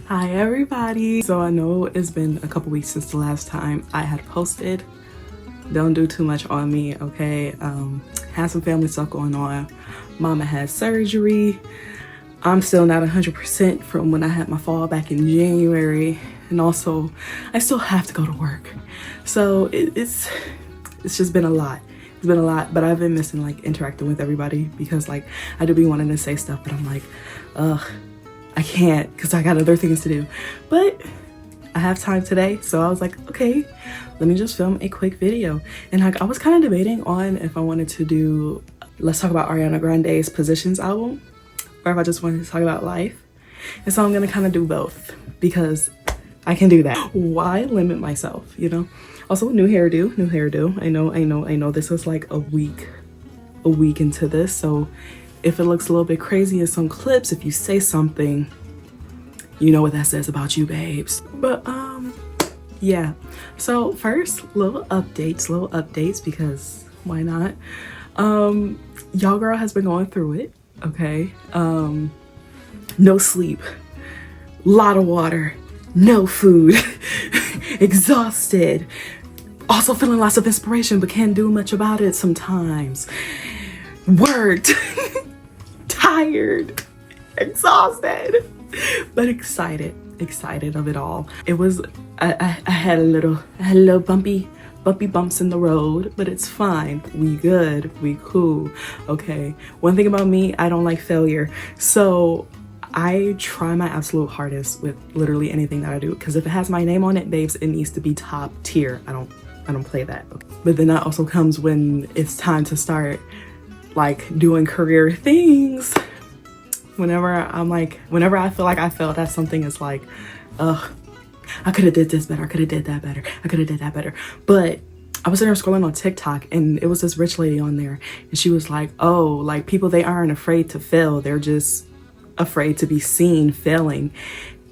Hi everybody. So I know it's been a couple weeks since the last time I had posted. Don't do too much on me, okay? Had some family stuff going on. Mama had surgery. I'm still not 100% from when I had my fall back in January, and also I still have to go to work. So it's just been a lot. It's been a lot, but I've been missing like interacting with everybody because like I do be wanting to say stuff, but I'm like, I can't because I got other things to do. But I have time today, so I was like, okay, let me just film a quick video. And I was kind of debating on if I wanted to do Let's Talk About Ariana Grande's Positions album, or if I just wanted to talk about life. And so I'm gonna kind of do both because I can do that. Why limit myself, you know? Also, new hairdo. I know this is like a week into this, so if it looks a little bit crazy in some clips, if you say something, you know what that says about you, babes. But yeah. So first, little updates because why not? Y'all girl has been going through it, okay? No sleep, lot of water, no food, exhausted, also feeling lots of inspiration but can't do much about it sometimes. Worked, tired, exhausted, but excited of it all. It was I had a little bumpy bumps in the road, but it's fine. We good, we cool. Okay, one thing about me, I don't like failure, so I try my absolute hardest with literally anything that I do, because if it has my name on it, babes, it needs to be top tier. I don't play that. But then that also comes when it's time to start like doing career things. Whenever I feel like I failed at something, it's like, ugh, I could have did this better, I could have did that better, I could have did that better. But I was in there scrolling on TikTok, and it was this rich lady on there, and she was like, oh, like people, they aren't afraid to fail, they're just afraid to be seen failing.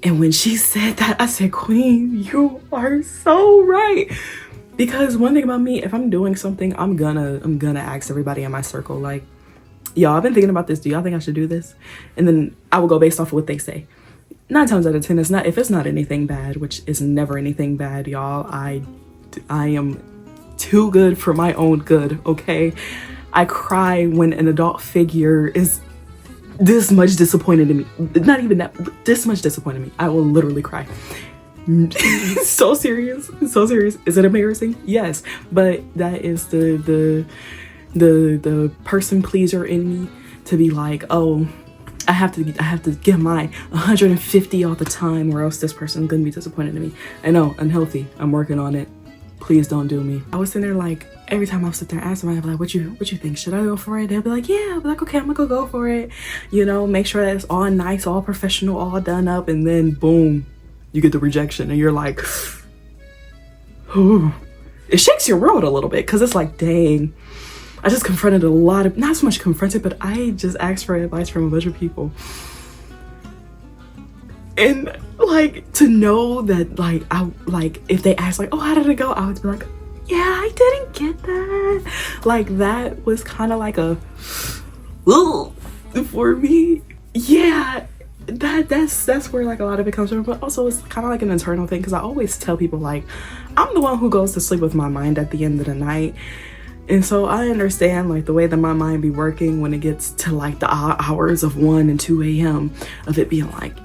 And when she said that, I said, queen, you are so right. Because one thing about me, if I'm doing something, I'm gonna ask everybody in my circle, like, y'all, I've been thinking about this, do y'all think I should do this? And then I will go based off of what they say. 9 times out of 10, if it's not anything bad, which is never anything bad, y'all, I am too good for my own good, okay? I cry when an adult figure is this much disappointed in me. Not even that, this much disappointed in me. I will literally cry. So serious. Is it embarrassing? Yes, but that is the person pleaser in me to be like, oh, I have to give my 150 all the time, or else this person's gonna be disappointed in me. I know, unhealthy. I'm working on it. Please don't do me. I was sitting there like, every time I would sit there and ask them, I'd be like, what you think? Should I go for it? They'll be like, yeah. I'll be like, okay, I'm gonna go for it. You know, make sure that it's all nice, all professional, all done up, and then boom, you get the rejection, and you're like, ooh. It shakes your world a little bit, because it's like, dang, I just confronted a lot of, not so much confronted, but I just asked for advice from a bunch of people. And like, to know that like, if they ask like, oh, how did it go? I would be like, yeah, I didn't get that. Like, that was kind of like a, ugh, for me. Yeah, that's where like a lot of it comes from. But also it's kind of like an internal thing, because I always tell people like, I'm the one who goes to sleep with my mind at the end of the night. And so I understand like the way that my mind be working when it gets to like the hours of 1 and 2 a.m. of it being like,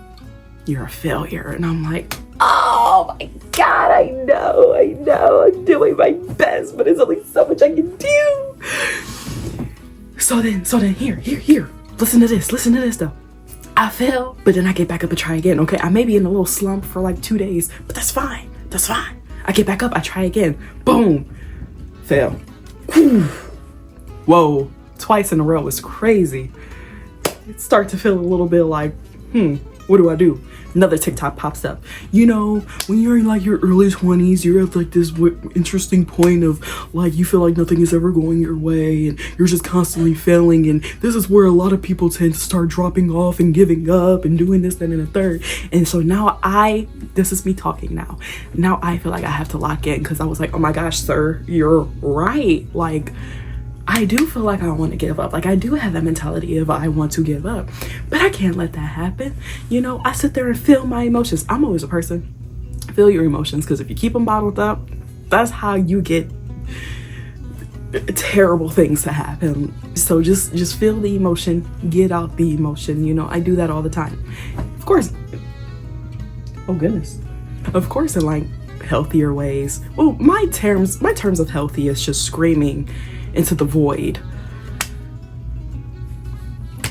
you're a failure. And I'm like, oh my God, I know, I'm doing my best, but there's only so much I can do. So then here, listen to this though. I fail, but then I get back up and try again, okay? I may be in a little slump for like 2 days, but that's fine. I get back up, I try again, boom, fail. Whoa, twice in a row is crazy. It starts to feel a little bit like, what do I do? Another TikTok pops up. You know, when you're in like your early 20s, you're at like this interesting point of like, you feel like nothing is ever going your way and you're just constantly failing. And this is where a lot of people tend to start dropping off and giving up and doing this, then, and a third. And so now this is me talking now. Now I feel like I have to lock in, because I was like, oh my gosh, sir, you're right. Like, I do feel like I want to give up. Like I do have that mentality of I want to give up, but I can't let that happen. You know, I sit there and feel my emotions. I'm always a person, feel your emotions, because if you keep them bottled up, that's how you get terrible things to happen. So just feel the emotion, get out the emotion. You know, I do that all the time. Of course, oh goodness, of course, in like healthier ways. Well, my terms of healthy is just screaming into the void,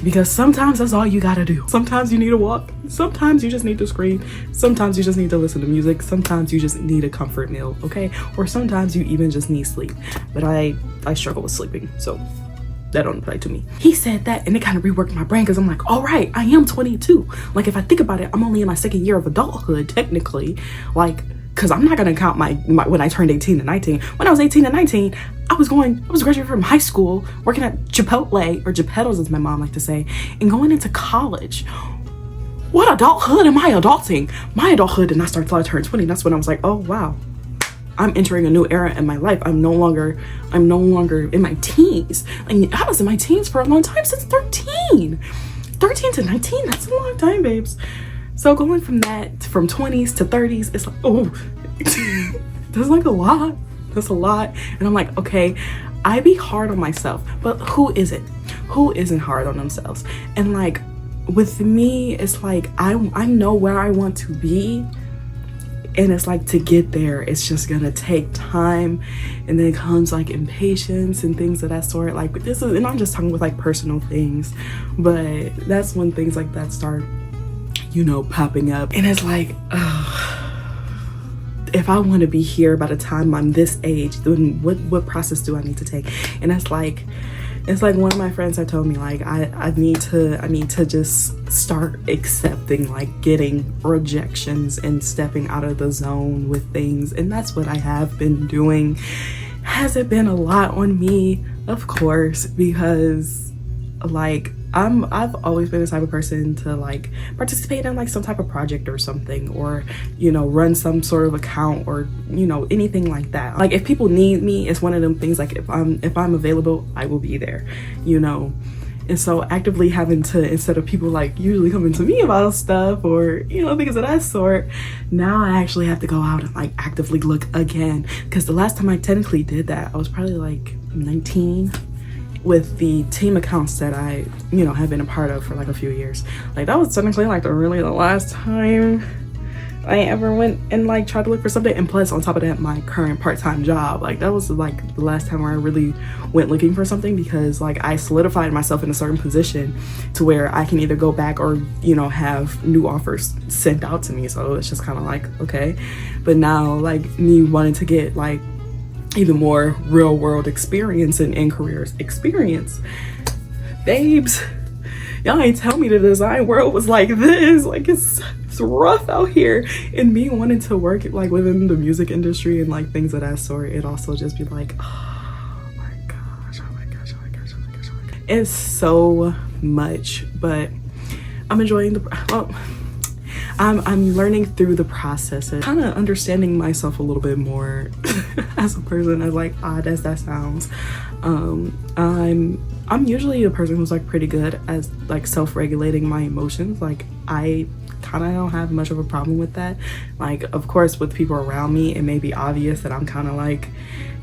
because sometimes that's all you gotta do. Sometimes you need to walk, sometimes you just need to scream, sometimes you just need to listen to music, sometimes you just need a comfort meal, okay? Or sometimes you even just need sleep. But I struggle with sleeping, so that don't apply to me. He said that and it kind of reworked my brain, because I'm like, all right, I am 22. Like if I think about it, I'm only in my second year of adulthood technically, like, because I'm not gonna count my when I turned 18 and 19. When I was 18 and 19, I was graduating from high school, working at Chipotle, or Geppetto's as my mom liked to say, and going into college. What adulthood am I adulting? My adulthood did not start until I turned 20. That's when I was like, oh wow, I'm entering a new era in my life. I'm no longer in my teens. I mean, I was in my teens for a long time, since 13 to 19. That's a long time, babes. So going from 20s to 30s, it's like, oh, that's like a lot. That's a lot. And I'm like, okay, I be hard on myself, but who isn't? Who isn't hard on themselves? And like with me, it's like I know where I want to be. And it's like, to get there, it's just gonna take time, and then comes like impatience and things of that sort. Like this is, and I'm just talking with like personal things, but that's when things like that start, you know, popping up. And it's like, if I want to be here by the time I'm this age, then what process do I need to take? And it's like one of my friends had told me, like, I need to just start accepting, like, getting rejections and stepping out of the zone with things. And that's what I have been doing. Has it been a lot on me? Of course, because like I've always been the type of person to like participate in like some type of project or something, or you know, run some sort of account, or you know, anything like that. Like if people need me, it's one of them things, like if I'm available, I will be there, you know. And so actively having to, instead of people like usually coming to me about stuff or, you know, things of that sort, now I actually have to go out and like actively look again. Because the last time I technically did that, I was probably like 19, with the team accounts that I, you know, have been a part of for like a few years. Like that was technically like the last time I ever went and like tried to look for something. And plus on top of that, my current part-time job, like that was like the last time where I really went looking for something, because like I solidified myself in a certain position to where I can either go back or, you know, have new offers sent out to me. So it's just kind of like, okay. But now like me wanting to get like even more real world experience and in careers experience, babes, y'all ain't tell me the design world was like this. Like it's rough out here. And me wanting to work like within the music industry and like things of that sort, it also just be like, oh my gosh, oh my gosh, oh my gosh, oh my gosh, oh my gosh. It's so much, but I'm enjoying I'm learning through the process and kind of understanding myself a little bit more as a person, as like odd as that sounds. I'm usually a person who's like pretty good as like self-regulating my emotions. Like I kind of don't have much of a problem with that. Like of course with people around me, it may be obvious that I'm kind of like,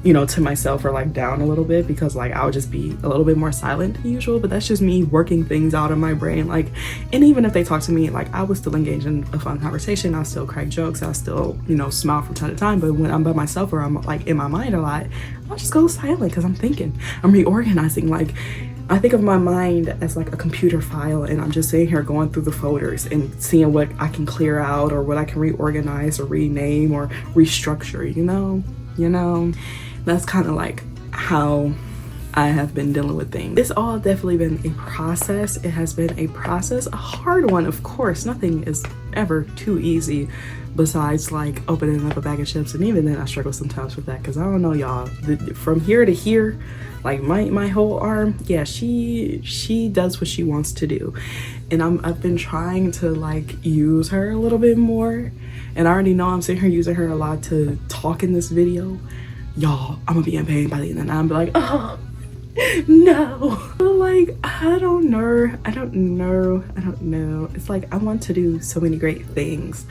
you know, to myself or like down a little bit, because like I would just be a little bit more silent than usual. But that's just me working things out in my brain. Like, and even if they talk to me, like I would still engage in a fun conversation, I'll still crack jokes, I'll still, you know, smile from time to time. But when I'm by myself or I'm like in my mind a lot, I'll just go silent, because I'm thinking, I'm reorganizing. Like I think of my mind as like a computer file, and I'm just sitting here going through the folders and seeing what I can clear out or what I can reorganize or rename or restructure, you know. That's kind of like how I have been dealing with things. It's all definitely been a process. It has been a process, a hard one, of course. Nothing is ever too easy besides like opening up a bag of chips. And even then I struggle sometimes with that, because I don't know, y'all, from here to here, like my whole arm, yeah, she does what she wants to do. And I've been trying to like use her a little bit more. And I already know I'm sitting here using her a lot to talk in this video. Y'all, I'm gonna be in pain by the end of the night. I'm be like, oh, No. Like, I don't know. It's like I want to do so many great things,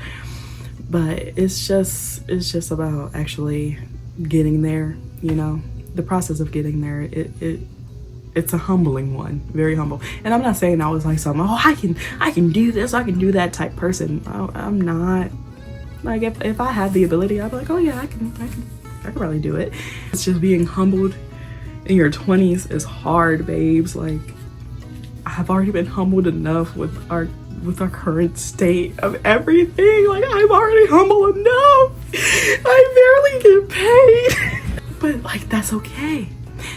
but it's just about actually getting there, you know. The process of getting there, it's a humbling one, very humble. And I'm not saying I was like some, oh, I can do this, I can do that type person. I'm not. Like, if I had the ability, I'd be like, oh yeah, I can probably do it. It's just being humbled in your 20s is hard, babes. Like, I've already been humbled enough with our current state of everything. Like, I'm already humble enough. I barely get paid. But like, that's okay.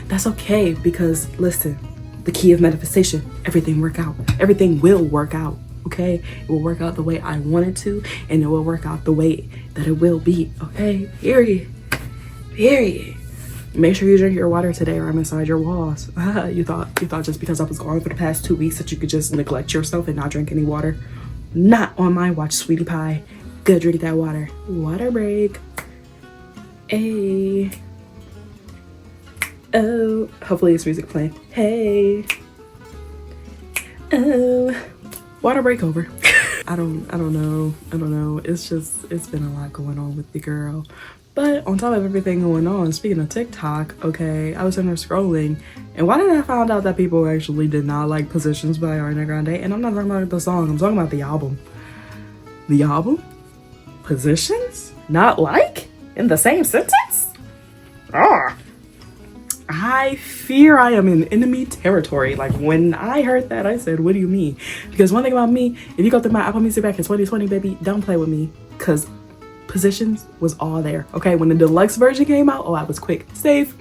That's okay, because listen, the key of manifestation, everything will work out. Okay, it will work out the way I want it to, and it will work out the way that it will be. Okay, period. Make sure you drink your water today, or I'm inside your walls. You thought just because I was gone for the past 2 weeks that you could just neglect yourself and not drink any water? Not on my watch, sweetie pie. Go drink that water. Water break. Hey. Oh, hopefully it's music playing. Hey. Oh. Water break over. I don't know. It's been a lot going on with the girl. But on top of everything going on, speaking of TikTok, okay, I was in there scrolling, and why did I find out that people actually did not like Positions by Ariana Grande? And I'm not talking about the song, I'm talking about the album. The album? Positions? Not like? In the same sentence? Ah. I fear I am in enemy territory. Like, when I heard that, I said, what do you mean? Because one thing about me, if you go through my Apple Music back in 2020, baby, don't play with me, because Positions was all there. Okay, when the deluxe version came out, oh, I was quick save.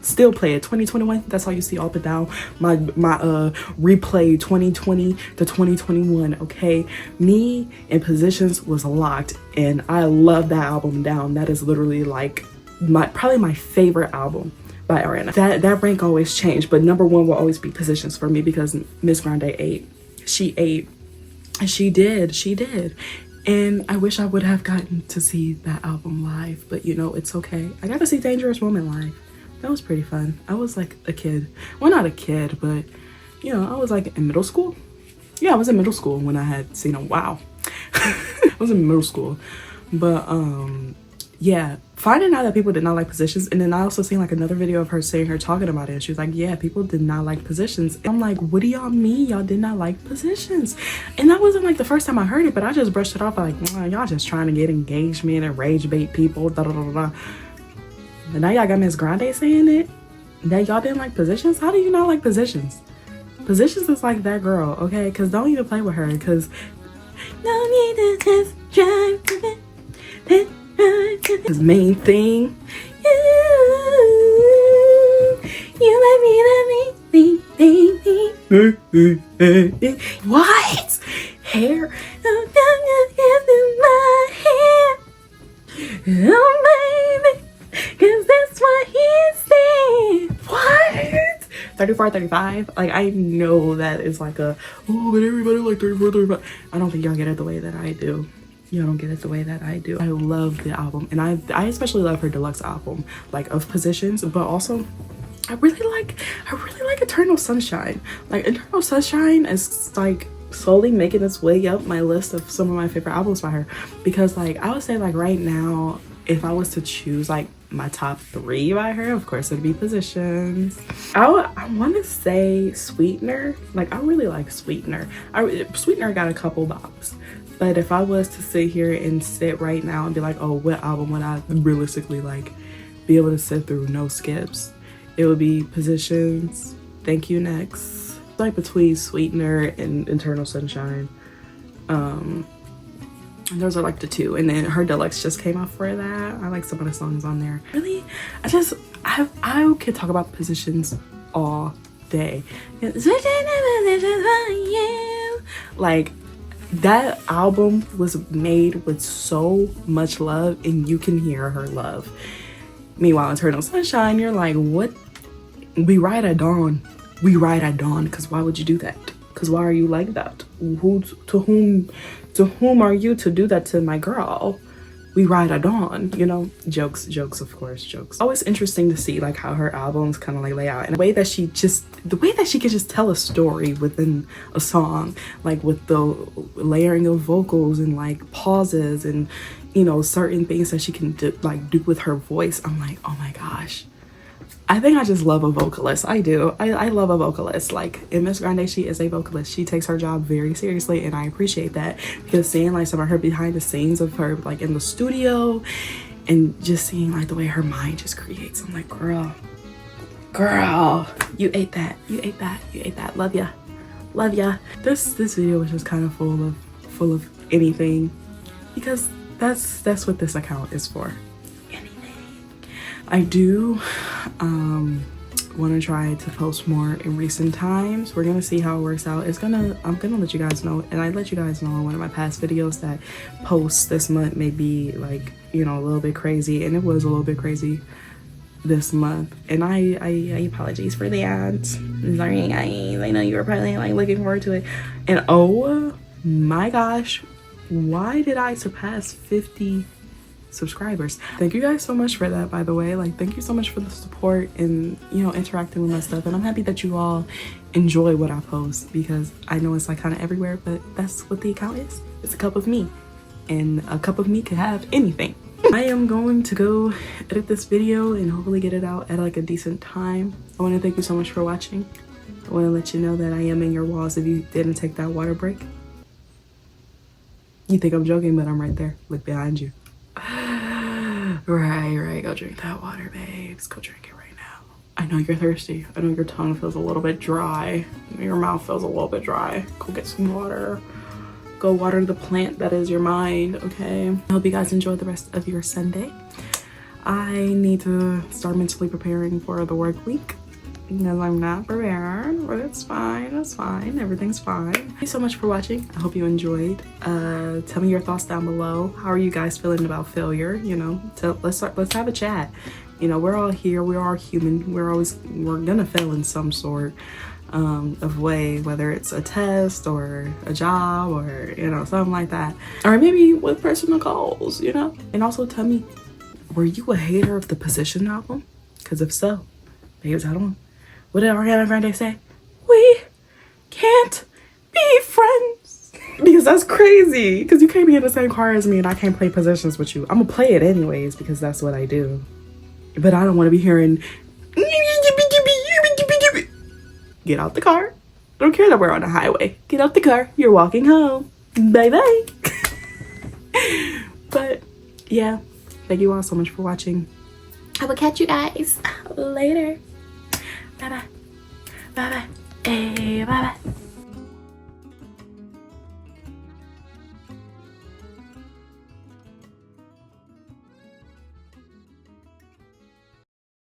Still play it. 2021, that's all you see up and down my replay 2020 to 2021. Okay, me and Positions was locked, and I love that album down. That is literally like probably my favorite album by Ariana. That rank always changed, but number one will always be Positions for me, because Miss Grande ate. She ate. She did. And I wish I would have gotten to see that album live, but you know, it's okay. I got to see Dangerous Woman live. That was pretty fun. I was like a kid. Well, not a kid, but you know, I was like in middle school. Yeah, I was in middle school when I had seen them. Wow. I was in middle school. But yeah, finding out that people did not like Positions, and then I also seen like another video of her saying her talking about it, and she was like, yeah, people did not like Positions. And I'm like, what do y'all mean y'all did not like Positions? And that wasn't like the first time I heard it, but I just brushed it off like, y'all just trying to get engagement and rage bait people, da da da da. But now y'all got Miss Grande saying it, that y'all didn't like Positions. How do you not like Positions? Positions is like that girl, okay? Because don't even play with her, because no need to just drive it. His main thing, you might be the me. What? Hair? My hair. Oh baby, cause that's what he said. What? 34, 35? Like, I know that is like a, oh, but everybody like 34, 35. I don't think y'all get it the way that I do. You don't get it the way that I do. I love the album, and I especially love her deluxe album, like of Positions, but also I really like Eternal Sunshine. Like, Eternal Sunshine is like slowly making its way up my list of some of my favorite albums by her, because like I would say like right now, if I was to choose like my top 3 by her, of course it'd be Positions. I want to say Sweetener. Like, I really like Sweetener. Sweetener got a couple bops. But if I was to sit here and sit right now and be like, oh, what album would I realistically like be able to sit through, no skips, it would be Positions, Thank You Next. Like between Sweetener and Eternal Sunshine. Those are like the 2, and then her deluxe just came out for that. I like some of the songs on there. Really, I could talk about Positions all day. Like, that album was made with so much love, and you can hear her love. Meanwhile, Eternal Sunshine, you're like, what? We ride at dawn. Because why would you do that? Because why are you like that? To whom are you to do that to my girl? we ride at dawn, you know. Jokes, of course, jokes. Always interesting to see like how her albums kind of like lay out, and the way that she can just tell a story within a song, like with the layering of vocals and like pauses and, you know, certain things that she can do with her voice. I'm like, oh my gosh, I think I just love a vocalist. I do. I love a vocalist. Like in Miss Grande, she is a vocalist. She takes her job very seriously, and I appreciate that, because seeing like some of her behind the scenes of her like in the studio and just seeing like the way her mind just creates, I'm like, girl, you ate that. Love ya. This video was just kind of full of anything, because that's what this account is for. I do want to try to post more in recent times. We're gonna see how it works out. I'm gonna let you guys know, and I let you guys know in one of my past videos that posts this month may be like, you know, a little bit crazy, and it was a little bit crazy this month, and I apologize for that. Sorry guys, I know you were probably like looking forward to it, and oh my gosh, why did I surpass 50 subscribers? Thank you guys so much for that, by the way. Like, thank you so much for the support and, you know, interacting with my stuff, and I'm happy that you all enjoy what I post, because I know it's like kind of everywhere, but that's what the account is. It's a cup of me, and a cup of me could have anything. I am going to go edit this video and hopefully get it out at like a decent time. I want to thank you so much for watching. I want to let you know that I am in your walls if you didn't take that water break. You think I'm joking, but I'm right there. Look behind you. Right, go drink that water, babes. Go drink it right now. I know you're thirsty. I know your tongue feels a little bit dry. Your mouth feels a little bit dry. Go get some water. Go water the plant that is your mind, okay? I hope you guys enjoy the rest of your Sunday. I need to start mentally preparing for the work week, because I'm not prepared, but it's fine. Everything's fine. Thank you so much for watching. I hope you enjoyed. Tell me your thoughts down below. How are you guys feeling about failure? You know, let's have a chat. You know, we're all here. We are human. We're gonna fail in some sort of way, whether it's a test or a job or, you know, something like that, or maybe with personal goals, you know. And also tell me, were you a hater of the Position album? Because if so, babes, I don't. What did Ariana Grande say? We can't be friends. Because that's crazy. Because you can't be in the same car as me and I can't play Positions with you. I'm going to play it anyways because that's what I do. But I don't want to be hearing... Get out the car. I don't care that we're on a highway. Get out the car. You're walking home. Bye-bye. But yeah, thank you all so much for watching. I will catch you guys later. Bye bye. Bye bye. Hey, bye bye.